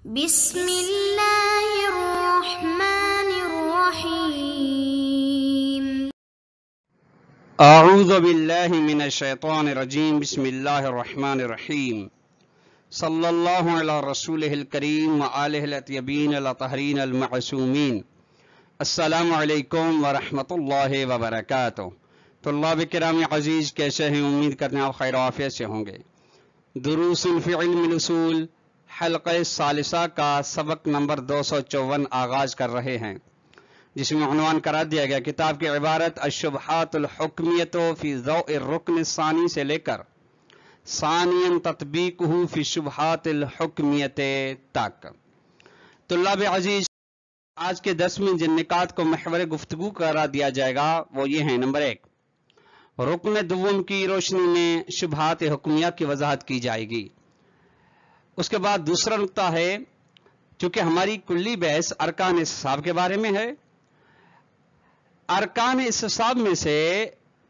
بسم اللہ الرحمن الرحیم اعوذ باللہ من الشیطان الرجیم بسم اللہ الرحمن الرحیم صلی اللہ علی رسولہ الکریم وآلہ الاطیبین الاطہرین المعصومین السلام علیکم ورحمۃ اللہ وبرکاتہ۔ طلاب کرام عزیز، کیسے ہیں؟ امید کرتے ہیں آپ خیر و عافیت سے ہوں گے۔ دروس فی علم الاصول حلقہ ثالثہ کا سبق نمبر 254 آغاز کر رہے ہیں، جس میں عنوان قرار دیا گیا کتاب کی عبارت الشبہات الحکمیۃ فی ضوء الرکن الثانی سے لے کر ثانیاً تطبیقہ فی الشبہات الحکمیۃ تک۔ طلاب عزیز، آج کے درس میں جن نکات کو محور گفتگو قرار دیا جائے گا وہ یہ ہیں: نمبر 1، رکن دوم کی روشنی میں شبہات حکمیہ کی وضاحت کی جائے گی۔ اس کے بعد دوسرا نقطہ ہے، چونکہ ہماری کلی بحث ارکان استصحاب کے بارے میں ہے، ارکان استصحاب میں سے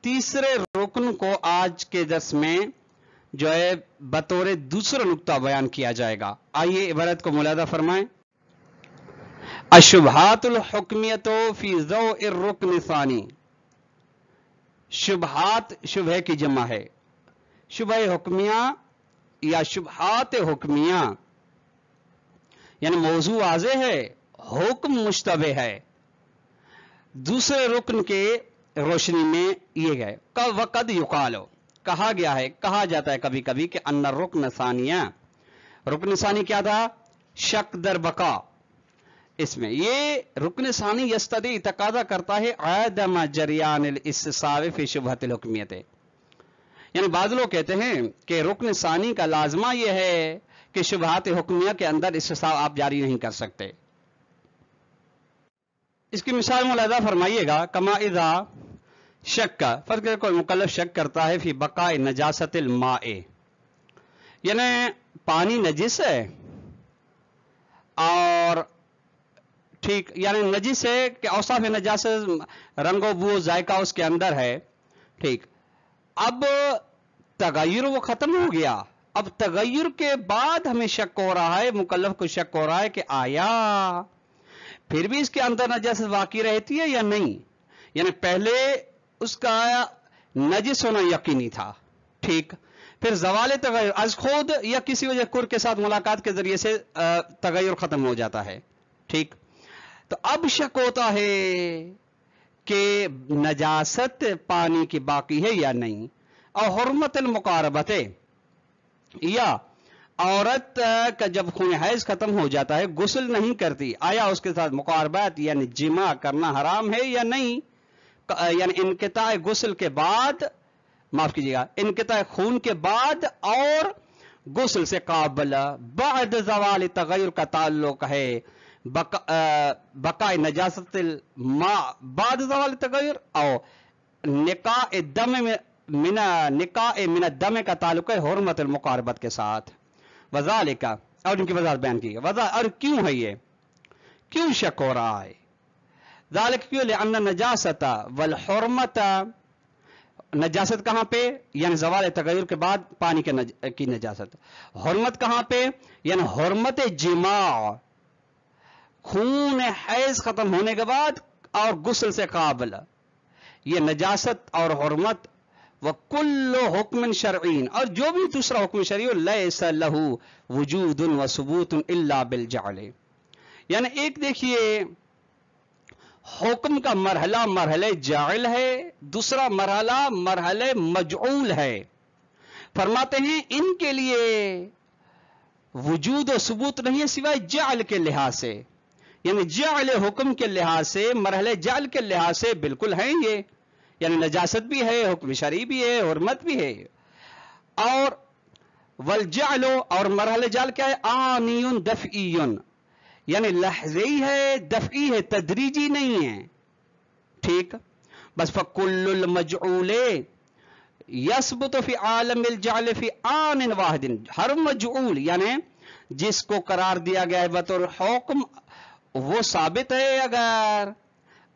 تیسرے رکن کو آج کے درس میں جو ہے بطور دوسرا نقطہ بیان کیا جائے گا۔ آئیے عبارت کو ملاحظہ فرمائیں۔ الشبہات الحکمیۃ فی ضوء الرکن الثانی، شبہات شبہ کی جمع ہے، شبہ حکمیہ یا شبہات حکمیہ یعنی موضوع واضح ہے، حکم مشتبہ ہے، دوسرے رکن کے روشنی میں یہ گئے۔ وقد یقال، کہا گیا ہے، کہا جاتا ہے کبھی کبھی کہ ان الرکن ثانیہ، رکن ثانی کیا تھا؟ شک در بقا۔ اس میں یہ رکن ثانی یستدعی تقاضا کرتا ہے عدم جریان الاستصحاب فی شبہۃ الحکمیۃ، یعنی بعض لوگ کہتے ہیں کہ رکن ثانی کا لازمہ یہ ہے کہ شبہات حکمیہ کے اندر استصحاب آپ جاری نہیں کر سکتے۔ اس کی مثال ملاحظہ فرمائیے گا، کما اذا شک، فرض کریں کوئی مکلف شک کرتا ہے فی بقاء نجاست الماء، یعنی پانی نجس ہے اور ٹھیک، یعنی نجس ہے کہ اوصاف نجاست، رنگ و بو ذائقہ اس کے اندر ہے، ٹھیک، اب تغیر وہ ختم ہو گیا، اب تغیر کے بعد ہمیں شک ہو رہا ہے، مکلف کو شک ہو رہا ہے کہ آیا پھر بھی اس کے اندر نجاست باقی رہتی ہے یا نہیں، یعنی پہلے اس کا نجس ہونا یقینی تھا، ٹھیک، پھر زوال تغیر از خود یا کسی وجہ کر کے ساتھ ملاقات کے ذریعے سے تغیر ختم ہو جاتا ہے، ٹھیک، تو اب شک ہوتا ہے کہ نجاست پانی کی باقی ہے یا نہیں، اور حرمت المقاربت، یا عورت کا جب خون حیض ختم ہو جاتا ہے غسل نہیں کرتی، آیا اس کے ساتھ مقاربت یعنی جماع کرنا حرام ہے یا نہیں، یعنی انقطاع غسل کے بعد، معاف کیجیے گا، انقطاع خون کے بعد اور غسل سے قابل بعد زوال تغیر کا تعلق ہے بقاء نجاست الماء بعد زوال تغیر، اور نقاء الدم من الدم کا تعلق ہے حرمت المقاربت کے ساتھ۔ وذالک، اور ان کی وضاحت بیان کی ہے، اور کیوں ہے یہ، کیوں شک ہو رہا ہے؟ ذالک کیوں؟ لأن النجاست والحرمت، نجاست کہاں پہ؟ یعنی زوال تغیر کے بعد پانی کی نجاست، حرمت کہاں پہ؟ یعنی حرمت جماع، خون حیض ختم ہونے کے بعد اور غسل سے قابل، یہ نجاست اور حرمت، وَكُلُّ حُكْمٍ شَرْعِيٍ، اور جو بھی دوسرا حکم شرعی لَيْسَ لَهُ وُجُودٌ وَثُبُوتٌ إِلَّا بِالْجَعْلِ، یعنی ایک دیکھیے حکم کا مرحلہ مرحلہ جاعل ہے، دوسرا مرحلہ مرحلہ مجعول ہے۔ فرماتے ہیں ان کے لیے وجود و ثبوت نہیں ہے سوائے جعل کے لحاظ سے، یعنی جعل حکم کے لحاظ سے، مرحلہ جعل کے لحاظ سے بالکل ہیں یہ، یعنی نجاست بھی ہے، حکم شرعی بھی ہے، حرمت بھی ہے، اور والجعل، اور مرحلہ جعل کیا ہے؟ آنی دفعی، یعنی لحظی ہے، دفعی ہے، تدریجی نہیں ہے، ٹھیک، بس فکل المجعول یثبت فی عالم الجعل فی آن واحد، ہر مجعول یعنی جس کو قرار دیا گیا ہے بطور حکم وہ ثابت ہے اگر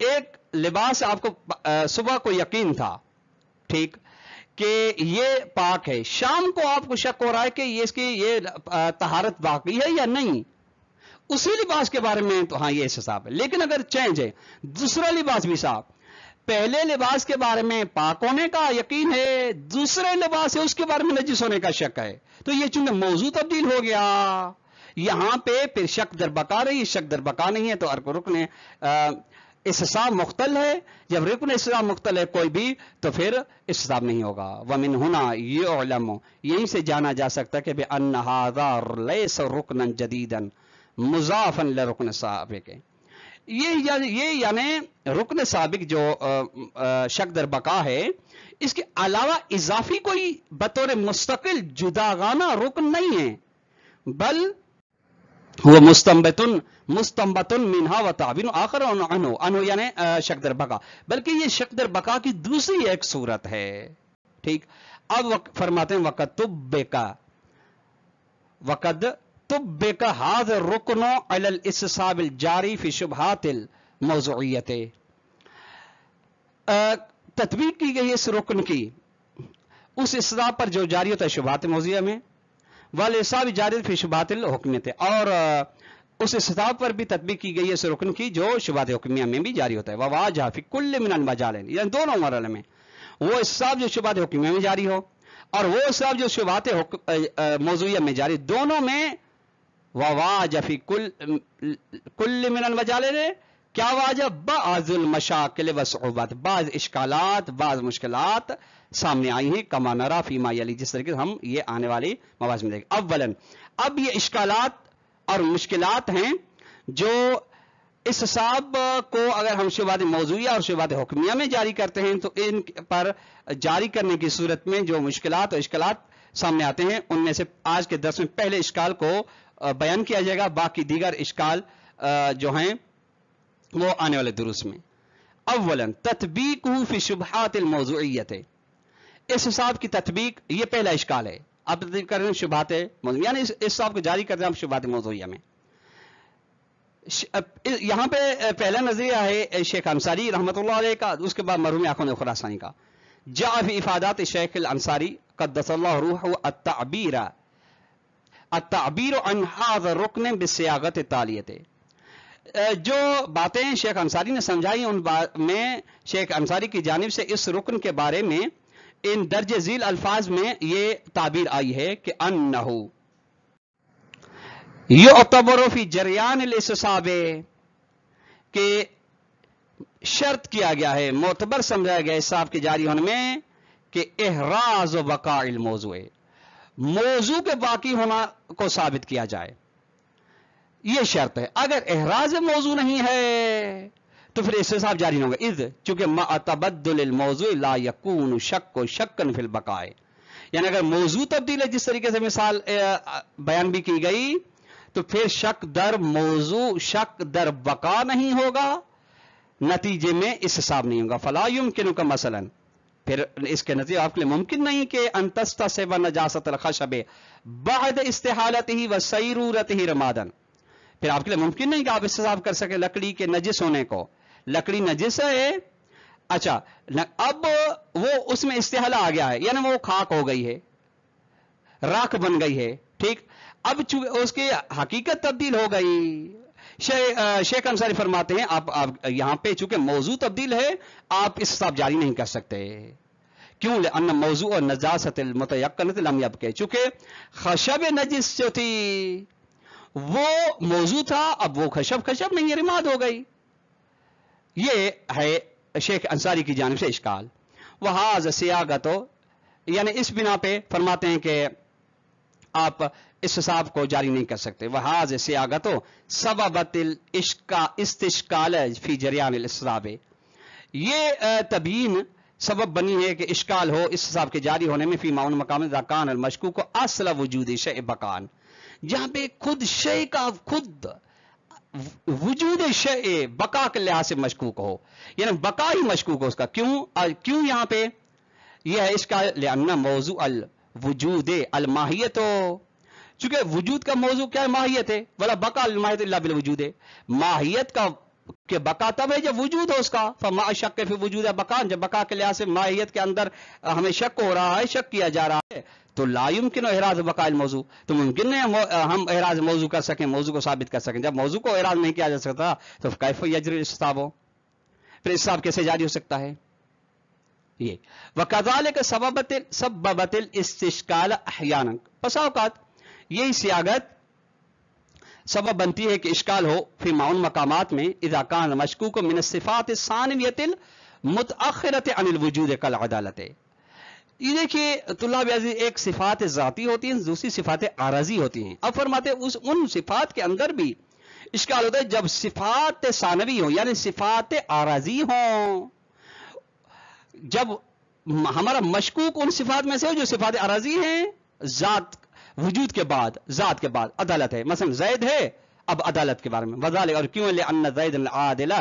ایک لباس آپ کو صبح کو یقین تھا ٹھیک کہ یہ پاک ہے, شام کو آپ کو شک ہو رہا ہے کہ یہ اس کی یہ طہارت باقی ہے یا نہیں, اسی لباس کے بارے میں تو ہاں یہ حساب ہے. لیکن اگر چینج ہے, دوسرا لباس بھی صاف, پہلے لباس کے بارے میں پاک ہونے کا یقین ہے, دوسرے لباس ہے اس کے بارے میں نجس ہونے کا شک ہے, تو یہ چونکہ موضوع تبدیل ہو گیا, یہاں پہ پھر شک در بقا رہی, شک در بقا نہیں ہے تو رکن استصحاب مختل ہے. جب رکن استصحاب مختل ہے کوئی بھی تو پھر استصحاب نہیں ہوگا. ومن ہنا یعلم, یہیں سے جانا جا سکتا کہ بأن ھذا لیس رکنا جدیدا مضافا لرکن سابق, یہ یعنی رکن سابق جو شک در بقا ہے اس کے علاوہ اضافی کوئی بطور مستقل جداگانہ رکن نہیں ہے, بل وہ مستنبت منہا و تعبیر آخر عنہ یعنی شک در بقا, بلکہ یہ شک در بقا کی دوسری ایک صورت ہے ٹھیک. اب فرماتے ہیں وقد طبق هذا الركن على الاستصحاب الجاری فی شبہات الموضوعیت, تطبیق کی گئی اس رکن کی اس استصحاب پر جو جاری ہوتا ہے شبہات موضوعیہ میں, والاستصحاب جاری فی شبہات الحکمیت, اور اس استصحاب پر بھی تطبیق کی گئی ہے اس رکن کی جو شبہات حکمیہ میں بھی جاری ہوتا ہے. وواجہ فی کل من المجالین, یعنی دونوں مرحلے میں وہ استصحاب جو شبہات حکمیہ میں جاری ہو اور وہ استصحاب جو شبہات موضوعیہ میں جاری, دونوں میں وواجہ فی کل من المجالین کیا واجہ بعض المشاکل وصعوبات, بعض اشکالات بعض مشکلات سامنے آئی ہیں, کما نرا فیما یلی, جس طریقے سے ہم یہ آنے والی مواضع میں دیکھیں. اولاً اب یہ اشکالات اور مشکلات ہیں جو استصحاب کو اگر ہم شبہات موضوعیہ اور شبہات حکمیہ میں جاری کرتے ہیں تو ان پر جاری کرنے کی صورت میں جو مشکلات اور اشکالات سامنے آتے ہیں ان میں سے آج کے درس میں پہلے اشکال کو بیان کیا جائے گا, باقی دیگر اشکال جو ہیں وہ آنے والے دروس میں. اولاً تطبیق فی شبہات الموضوعیت, استصحاب کی تطبیق یہ پہلا اشکال ہے. آپ تطبیق کر رہے ہیں شبہات موضوعیہ, یعنی اس استصحاب کو جاری کرتے ہیں ہم شبہات موضوعیہ میں. یہاں پہ پہلا نظریہ ہے شیخ انصاری رحمۃ اللہ علیہ کا, اس کے بعد مرحوم آخوند خراسانی کا. جاء فی افادات شیخ الانصاری قدس اللہ روحہ التعبیر عن ھذا الرکن بالصیاغۃ التالیۃ, جو باتیں شیخ انصاری نے سمجھائی ان میں شیخ انصاری کی جانب سے اس رکن کے بارے میں ان درج ذیل الفاظ میں یہ تعبیر آئی ہے کہ انہو یعتبر فی جریان الاستصحاب, کہ شرط کیا گیا ہے, معتبر سمجھا گیا استصحاب کے جاری ہونے میں کہ احراز و بقاء الموضوع, موضوع کے باقی ہونا کو ثابت کیا جائے, یہ شرط ہے. اگر احراز موضوع نہیں ہے تو پھر استصحاب جاری نہیں ہوگا, اذ چونکہ مع تبدل الموضوع لا یکون شک شکا فی البقاء, یعنی اگر موضوع تبدیل ہے جس طریقے سے مثال بیان بھی کی گئی تو پھر شک در موضوع شک در بقا نہیں ہوگا, نتیجے میں استصحاب نہیں ہوگا. فلا یمکنک مثلا, پھر اس کے نتیجے آپ کے لیے ممکن نہیں کہ ان تستصحب نجاست الخشب بعد استحالته وسیرورته رمادا, پھر آپ کے لیے ممکن نہیں کہ آپ استصحاب کر سکیں لکڑی کے نجس ہونے کو. لکڑی نجس ہے, اچھا اب وہ اس میں استحالہ آ گیا ہے, یعنی وہ خاک ہو گئی ہے, راکھ بن گئی ہے ٹھیک, اب اس کی حقیقت تبدیل ہو گئی. شیخ انصاری فرماتے ہیں آپ یہاں پہ چونکہ موضوع تبدیل ہے آپ استصحاب جاری نہیں کر سکتے. کیوں؟ لأن موضوع النجاست المتيقنۃ لم يبقى, چونکہ خشب نجس جو تھی وہ موضوع تھا, اب وہ خشب نہیں رماد ہو گئی. یہ ہے شیخ انصاری کی جانب سے اشکال. وہاذ سیاغت, یعنی اس بنا پہ فرماتے ہیں کہ آپ استصحاب کو جاری نہیں کر سکتے. وہاذ سیاغت سببت استشکال فی جریان الاستصحاب, یہ تبیین سبب بنی ہے کہ اشکال ہو استصحاب کے جاری ہونے میں فی معون مقام ذکان المشکوک اصل وجود شیء بقان, جہاں پہ خود شیء کا خود وجود شیء بقا کے لحاظ سے مشکوک ہو, یعنی بقا ہی مشکوک ہو اس کا. کیوں یہاں پہ یہ ہے اس کا لأن موضوع الوجود الماہیت ہو, چونکہ وجود کا موضوع کیا ہے؟ ماہیت ہے. ولا بقا الماہیت الا بالوجود ہے, ماہیت کا کہ بقا تب ہے جب وجود ہو اس کا، فما شک فی وجود بقا، جب بقا کے لحاظ سے ماہیت کے اندر ہمیں شک ہو رہا ہے، شک کیا جا رہا ہے، تو لا یمکن احراز بقاء الموضوع، تو ممکن نہیں ہم احراز موضوع کر سکیں، موضوع کو ثابت کر سکیں. جب موضوع کو احراز نہیں کیا جا سکتا تو کیف یجری الاستثاب، پھر استثاب کیسے جاری ہو سکتا ہے؟ یہ وکذالک سببت الاستشکال احیانا، بسا اوقات یہی سیاغت سبب بنتی ہے کہ اشکال ہو فی ان مقامات میں اذا کان مشکوک من الصفات الثانیۃ المتأخرۃ عن الوجود کالعدالۃ. یہ دیکھیے طلاب عزیز، ایک صفات ذاتی ہوتی ہیں، دوسری صفات عارضی ہوتی ہیں. اب فرماتے ہیں ان صفات کے اندر بھی اشکال ہوتا ہے جب صفات ثانوی ہوں، یعنی صفات عارضی ہوں. جب ہمارا مشکوک ان صفات میں سے ہو جو صفات عارضی ہیں، ذات وجود کے بعد، ذات کے بعد عدالت ہے، مثلا زید ہے، اب عدالت کے بارے میں وذالک، اور کیوں لأن زید العادل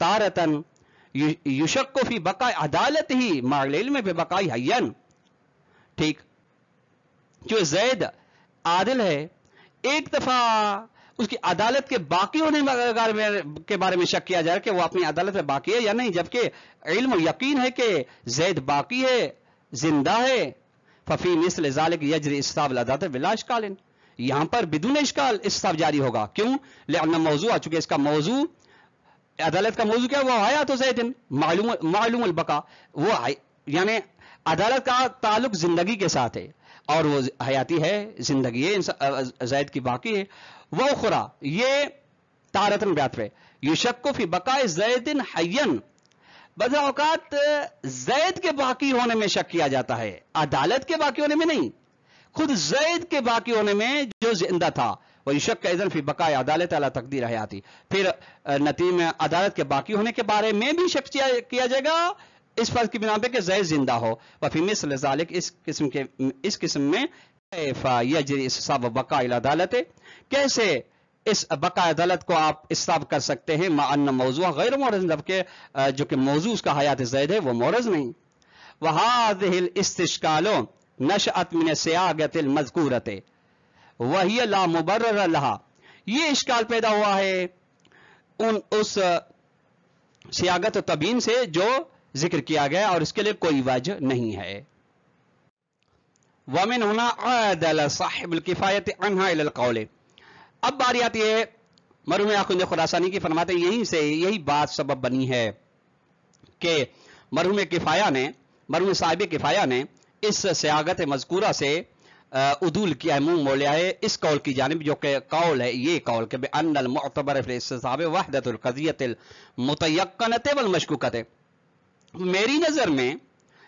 تارۃ یشک فی بقاء عدالتہ مع العلم ببقاء حیّن. ٹھیک، جو زید عادل ہے، ایک دفعہ اس کی عدالت کے باقی ہونے کے بارے میں شک کیا جائے کہ وہ اپنی عدالت میں باقی ہے یا نہیں، جبکہ علم و یقین ہے کہ زید باقی ہے، زندہ ہے. ففی مثل ذالک یجری استثاب العدالت بلا اشکال، یہاں پر بدون اشکال استثاب جاری ہوگا. کیوں؟ لأن موضوع، چونکہ اس کا موضوع، عدالت کا موضوع کیا ہے؟ وہ حیات زید، معلوم البقاء، وہ یعنی عدالت کا تعلق زندگی کے ساتھ ہے اور وہ حیاتی ہے، زندگی ہے، زید کی باقی ہے. وہ اخرى، یہ تارتن بیات پہ یشک فی بقاء زید حیّن، بعض اوقات زید کے باقی ہونے میں شک کیا جاتا ہے، عدالت کے باقی ہونے میں نہیں، خود زید کے باقی ہونے میں جو زندہ تھا. وہ یشک اذن فی بقاء عدالت علی تقدیر حیاتی، پھر نتیجے میں عدالت کے باقی ہونے کے بارے میں بھی شک کیا جائے گا اس فرض کی بنا پہ کہ زید زندہ ہو. وفی مثل ذالک، اس قسم میں کیف یجری استثاب بقاء العدالت، کیسے اس بقاء عدالت کو آپ استثاب کر سکتے ہیں مع ان موضوع غیر مورز، جبکہ جو کہ موضوع اس کا حیات زید ہے وہ مورز نہیں. وهذه الاستشکال نشأت من السیاغۃ المذکورۃ وهي لا مبرر لها، یہ اشکال پیدا ہوا ہے اس سیاغت و تبیین سے جو ذکر کیا گیا اور اس کے لیے کوئی وجہ نہیں ہے. ومن هنا عادل صاحب الکفایۃ عنها الى القول. اب باری آتی ہے مرحوم آخوند خراسانی کی، فرماتے ہیں یہیں سے یہی بات سبب بنی ہے کہ مرحوم کفایہ نے، مرحوم صاحب کفایہ نے اس سیاغت مذکورہ سے عدول کیا ہے، منہ مولیا ہے اس قول کی جانب جو کہ قول ہے، یہ قول کہ بأن المعتبر فی الاستصحاب وحدۃ القضیۃ المتیقنۃ والمشکوکۃ. میری نظر میں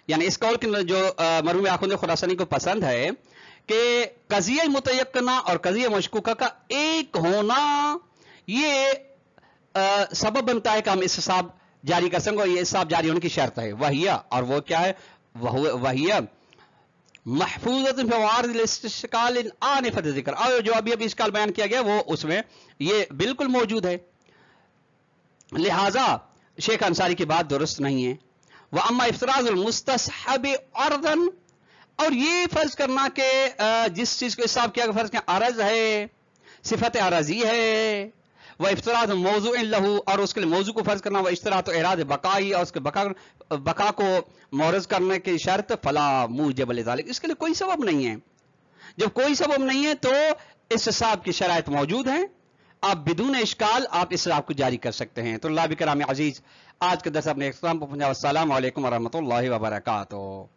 یعنی اس قول کی جو مرحوم آخوند خراسانی کو پسند ہے کہ قضیہ متیقنہ اور قضیہ مشکوکہ کا ایک ہونا یہ سبب بنتا ہے کہ ہم استصحاب جاری کر سکیں، اور یہ استصحاب جاری ہونے کی شرط ہے. وہیہ، اور وہ کیا ہے؟ وہیہ محفوظۃ فی موارد الاستشکال آنفۃ ذکر، اور جو ابھی اشکال بیان کیا گیا وہ اس میں یہ بالکل موجود ہے. لہذا شیخ انصاری کی بات درست نہیں ہے. وَأَمَّا اِفْتِرَاضُ الْمُسْتَصْحَبِ عَرْضًا، اور یہ فرض کرنا کہ جس چیز کو استثاب کیا فرض کیا عرض ہے، صفت عرضی ہے، وہ افتراض موضوع لہو، اور اس کے لیے موضوع کو فرض کرنا، وہ اشتراط اعراض بقائی، اور اس کے بقا کو مورز کرنے کی شرط، فلا موجب لذالک، اس کے لیے کوئی سبب نہیں ہے. جب کوئی سبب نہیں ہے تو استصحاب کی شرائط موجود ہیں، آپ بدون اشکال آپ استصحاب کو جاری کر سکتے ہیں. تو اللہ کرام عزیز، آج کے درس اپنے اختتام پر پہنچا. السلام علیکم ورحمۃ اللہ وبرکاتہ.